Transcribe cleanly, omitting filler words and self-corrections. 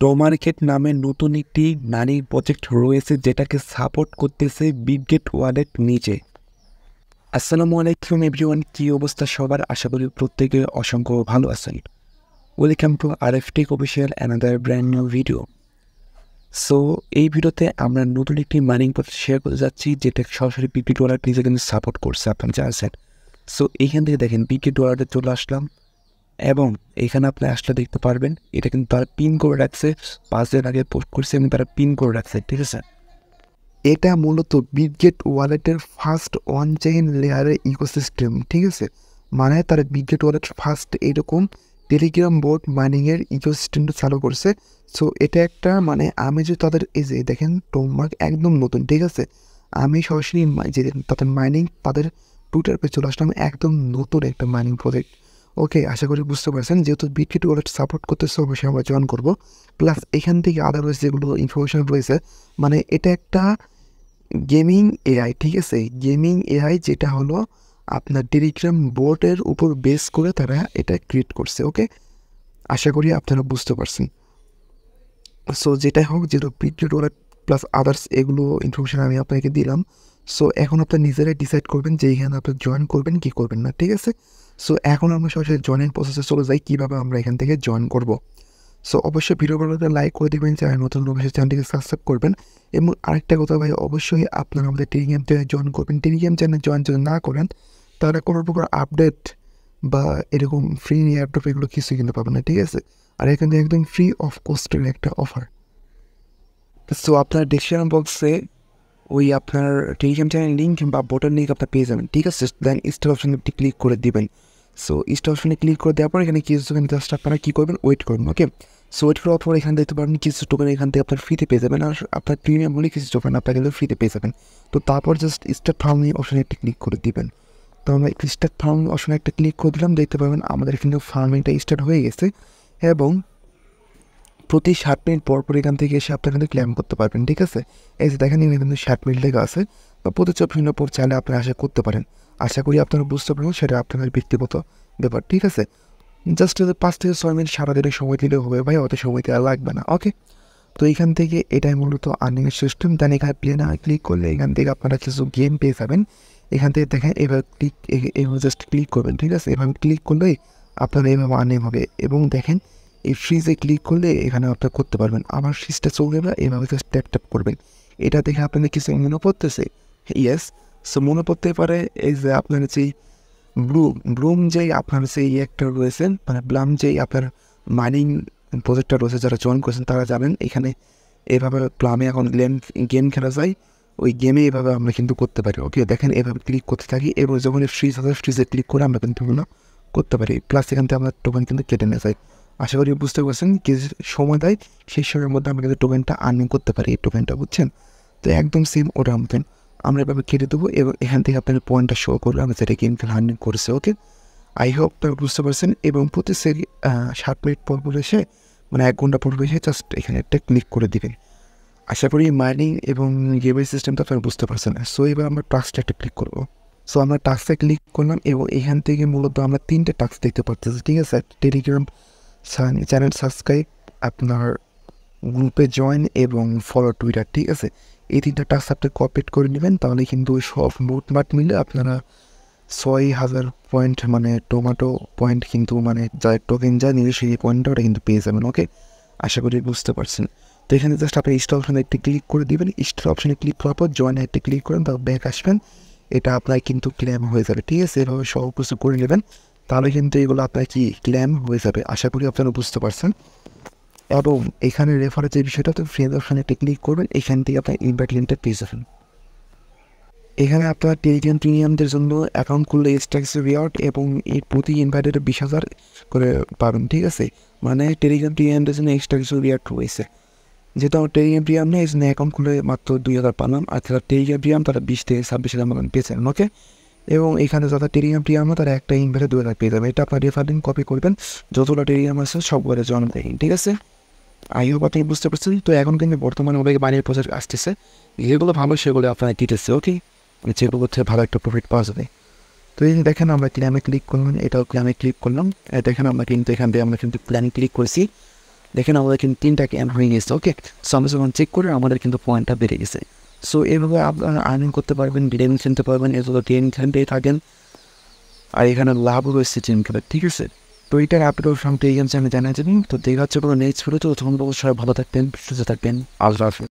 To market নামে নতুন একটি মানি প্রজেক্ট রয়েছে যেটাকে সাপোর্ট করতেছে বিটগেট ওয়ালেট নিচে। আসসালামু আলাইকুম এভরিওয়ান, কী অবস্থা সবার? আশা করি প্রত্যেকে অসংখ্য ভালো আছেন। Welcome to RFTech official another brand new video. So এই ভিডিওতে আমরা নতুন একটি মাইনিং প্রজেক্ট শেয়ার করতে যাচ্ছি যেটা সরাসরি বিটগেট ওয়ালেট নিচে কিন্তু সাপোর্ট করছে, আপনারা জানছেন। সো এইখান থেকে দেখেন বিটগেট ওয়ালেটে চলে আসলাম এবং এখানে আপনি আসলে দেখতে পারবেন এটা কিন্তু তারা পিন করে রাখছে, 5 দিন আগে পোস্ট করছে এবং তারা পিন করে রাখছে, ঠিক আছে। এটা মূলত বিটগেট ওয়ালেটের ফার্স্ট অন চেইন লেয়ারের ইকোসিস্টেম, ঠিক আছে। মানে তারা বিটগেট ওয়ালেট ফার্স্ট এরকম টেলিগ্রাম বোর্ড মাইনিংয়ের ইকোসিস্টেমটা চালু করছে। সো এটা একটা মানে আমি যে তাদের এই যে দেখেন টোমার্ক একদম নতুন, ঠিক আছে। আমি সরাসরি যে তাদের মাইনিং তাদের টুইটার পেয়ে চলে আসলাম, একদম নতুন একটা মাইনিং প্রজেক্ট। ওকে, আশা করি বুঝতে পারছেন। যেহেতু বিটগেট ওয়ালেট সাপোর্ট করতেছে অবশ্যই আমরা জয়েন করবো। প্লাস এখান থেকে আদারওয়াইজ যেগুলো ইনফরমেশন রয়েছে, মানে এটা একটা গেমিং এআই, ঠিক আছে। গেমিং এআই যেটা হলো আপনার টেলিগ্রাম বোর্ডের উপর বেস করে তারা এটা ক্রিয়েট করছে। ওকে, আশা করি আপনারা বুঝতে পারছেন। সো যেটাই হোক, যেহেতু বিটগেট ওয়ালেট প্লাস আদার্স এগুলো ইনফরমেশান আমি আপনাকে দিলাম। সো এখন আপনার নিজেরাই ডিসাইড করবেন যে এখানে আপনি জয়েন করবেন কি করবেন না, ঠিক আছে। সো এখন আমরা সরাসরি জয়েনিং প্রসেসে চলে যাই, কীভাবে আমরা এখান থেকে জয়েন করব। সো অবশ্যই ভিডিওগুলোতে লাইক করে দেবেন, চ্যানেল নতুন লোক এসে চ্যানেলটিকে সাবস্ক্রাইব করবেন। এবং আরেকটা কথা ভাই, অবশ্যই আপনারা আমাদের টেলিগ্রাম চ্যানেল জয়েন করবেন। টেলিগ্রাম চ্যানেল জয়েন যদি না করেন তাহলে কোনো প্রকার আপডেট বা এরকম ফ্রি এয়ারড্রপ এগুলো কিছুই কিন্তু পাবেন না, ঠিক আছে। আর এখান থেকে একদম ফ্রি অফ কস্টের একটা অফার। সো আপনার ডিসক্রিপশন বক্সে ওই আপনার টেলিগ্রাম চ্যানেল লিঙ্ক বা বোটার লিঙ্ক আপনার পেয়ে যাবেন, ঠিক আছে। দেন স্টার অপশানে একটি ক্লিক করে দিবেন। সো স্টার অপশানে ক্লিক করে দেওয়ার পর এখানে কিছুক্ষণ জাস্ট আপনারা কী করবেন, ওয়েট করবেন। ওকে, সো ওয়েট করার পর এখানে দেখতে পারবেন কিছু টোকেন এখান থেকে আপনার ফ্রিতে পেয়ে যাবেন, আর আপনার প্রিমিয়াম হলে কিছু টোকেন আপনার কিন্তু ফ্রিতে পেয়ে যাবেন। তো তারপর জাস্ট স্টার্ট ফার্মিং অপশানে একটি ক্লিক করে দিবেন। তো আমরা স্টার্ট ফার্মিং অপশানে একটা ক্লিক করে দিলাম, দেখতে পাবেন আমাদের কিন্তু ফার্মিংটা স্টার্ট হয়ে গেছে। এবং প্রতি 60 মিনিট পর পর এখান থেকে এসে আপনারা কিন্তু ক্লেম করতে পারবেন, ঠিক আছে। এই যে দেখেন এখানে কিন্তু 60 মিনিট লেগে আছে, বা প্রতি 24 মিনিট পর চাইলে আপনারা আশা করতে পারেন। আশা করি আপনারা বুঝতে পারবেন, সেটা আপনাদের ব্যক্তিগত ব্যাপার, ঠিক আছে। জাস্ট 5 থেকে 6 মিনিট সারাদিনের সময় দিলে হবে ভাই, অত সময় দেওয়া লাগবে না। ওকে, তো এইখান থেকে এটাই মূলত আর্নিংয়ের সিস্টেম। দেন এখানে প্লেনে ক্লিক করলে এখান থেকে আপনারা কিছু গেম পেয়ে যাবেন। এখান থেকে দেখেন এভাবে এভাবে জাস্ট ক্লিক করবেন, ঠিক আছে। এভাবে ক্লিক করলেই আপনার এইভাবে আর্নিং হবে। এবং দেখেন এই ফ্রিজে ক্লিক করলে এখানে আপনার করতে পারবেন। আমার ফ্রিজটা চলবে না, এভাবে জাস্ট ট্যাপ করবেন। এটা দেখে আপনাদের কিছু মনে পড়তেছে? ইয়েস। সো মনে পড়তে পারে এই যে আপনার যেই ব্লুম যেই আপনার সেই একটা রয়েছেন, মানে ব্লাম যেই আপনার মাইনিং প্রজেক্টটা রয়েছে, যারা জয়েন করেছেন তারা জানেন এখানে এভাবে প্লামে এখন গেম খেলা যায়। ওই গেমে এভাবে আমরা কিন্তু করতে পারি। ওকে, দেখেন এভাবে ক্লিক করতে থাকি এবং যখন ফ্রিজ আছে ফ্রিজে ক্লিক করে আমরা কিন্তু করতে পারি। প্লাস এখান থেকে আমরা টোকেন কিন্তু কেটে নিয়ে যাই। আশা করি বুঝতে পারছেন, কি সময় দেয় সেই সময়ের মধ্যে আমরা কিন্তু টোকেনটা আর্নিং করতে পারি, এই টোকেনটা, বুঝছেন। তো একদম সেম ওটার মতন আমরা এভাবে কেটে দেবো এবং এখান থেকে আপনার পয়েন্টটা শো করবে আমরা যেটা গেম খেলা আর্নিং করেছে। ওকে, আই হোপ আপনারা বুঝতে পারছেন। এবং প্রতি 60 মিনিট পর পর এসে, মানে 1 ঘন্টা পর এসে জাস্ট এখানে একটা ক্লিক করে দিবেন। আশা করি মাইনিং এবং গেমের সিস্টেমটা আপনারা বুঝতে পারছেন। সো এবার আমরা টাস্কটা একটা ক্লিক করবো। সো আমরা টাস্কে ক্লিক করলাম এবং এখান থেকে মূলত আমরা 3টে টাস্ক দেখতে পাচ্ছি, ঠিক আছে। টেলিগ্রাম চ্যানেল সাবস্ক্রাইব, আপনার গ্রুপে জয়েন এবং ফলো টুইটার, ঠিক আছে। এই 3টা টাস্ক আপনি কমপ্লিট করে নেবেন, তাহলে কিন্তু সব মোটমাট মিলে আপনারা 6000 পয়েন্ট, মানে টোমাটো পয়েন্ট কিন্তু, মানে যা টোকেন যা নিয়ে সেই পয়েন্টটা ওটা কিন্তু পেয়ে যাবেন। ওকে, আশা করি বুঝতে পারছেন। তো এখানে জাস্ট আপনি স্টার অপশানে একটি ক্লিক করে দেবেন। স্টার অপশানে ক্লিক করার পর জয়েনে একটা ক্লিক করেন, তারপর ব্যাক আসবেন। এটা আপনার কিন্তু ক্লেম হয়ে যাবে, ঠিক আছে। এভাবে সব কিছু করে নেবেন, তাহলে কিন্তু এগুলো আপনার কি ক্লেম হয়ে যাবে। আশা করি আপনারা বুঝতে পারছেন। এবং এখানে রেফারের যে বিষয়টা, তো ফ্রেন্ড অপশানে একটা ক্লিক করবেন, এখান থেকে আপনার ইনভাইট লিঙ্কটা পেয়ে যাবেন। এখানে আপনার টেলিগ্রাম প্রিমিয়ামদের জন্য অ্যাকাউন্ট খুললে এক্সট্রা রিওয়ার্ড এবং এই প্রতি ইনভাইটেড 20,000 করে পাবেন, ঠিক আছে। মানে টেলিগ্রাম প্রিমিয়ামদের জন্য এক্সট্রা কিছু রিওয়ার্ড রয়েছে। যেহেতু আমার টেলিগ্রাম প্রিমিয়াম নেই, এই জন্য অ্যাকাউন্ট খুলে মাত্র 2,000 পালাম। আর যারা টেলিগ্রাম প্রিমিয়াম তারা 20 থেকে 26,000 মতন পেয়েছেন। ওকে, এবং এখানে যারা টেলিগ্রাম প্রিমিয়াম তারা একটা ইনভাইটে 2,000 পেয়ে যাবে। এটা আপনার রেফার লিঙ্ক কপি করবেন, যতগুলো টেলিগ্রাম আছে সবগুলো জয়েন দেখেন, ঠিক আছে। আই হোপ আপনি বুঝতে পারছেন। তো এখন কিন্তু বর্তমানে ওদের মাইনের প্রজেক্ট আসতেছে, যেগুলো ভালো সেগুলো আপনার দিতেছে। ওকে, যেগুলো হচ্ছে ভালো একটা প্রফিট পাওয়া যাবে। তো এই যে দেখেন আমরা ক্ল্যামে ক্লিক করলাম, এটাও ক্ল্যামে ক্লিক করলাম। দেখেন আমরা কিন্তু এখান থেকে আমরা কিন্তু প্ল্যানে ক্লিক করেছি। দেখেন আমাদের কিন্তু 3টা ক্যাম্প হয়ে গেছে। ওকে, সো আমরা যখন চেক করে আমাদের কিন্তু পয়েন্টটা বেড়ে গেছে। সো এভাবে আপনারা আর্নিং করতে পারবেন, গেম খেলতে পারবেন, এগুলো গেম খেলতেই থাকেন। আর এখানে লাভও রয়েছে গেম খেলে, ঠিক আছে? তো এটার আপডেট সব পেয়ে গেছে আমি জানাই যাবেন। তো দেখা হচ্ছে কোনো নেক্সট ভিডিও। তো তখন সবাই ভালো থাকবেন, সুস্থ থাকবেন। আল্লাহ হাফেজ।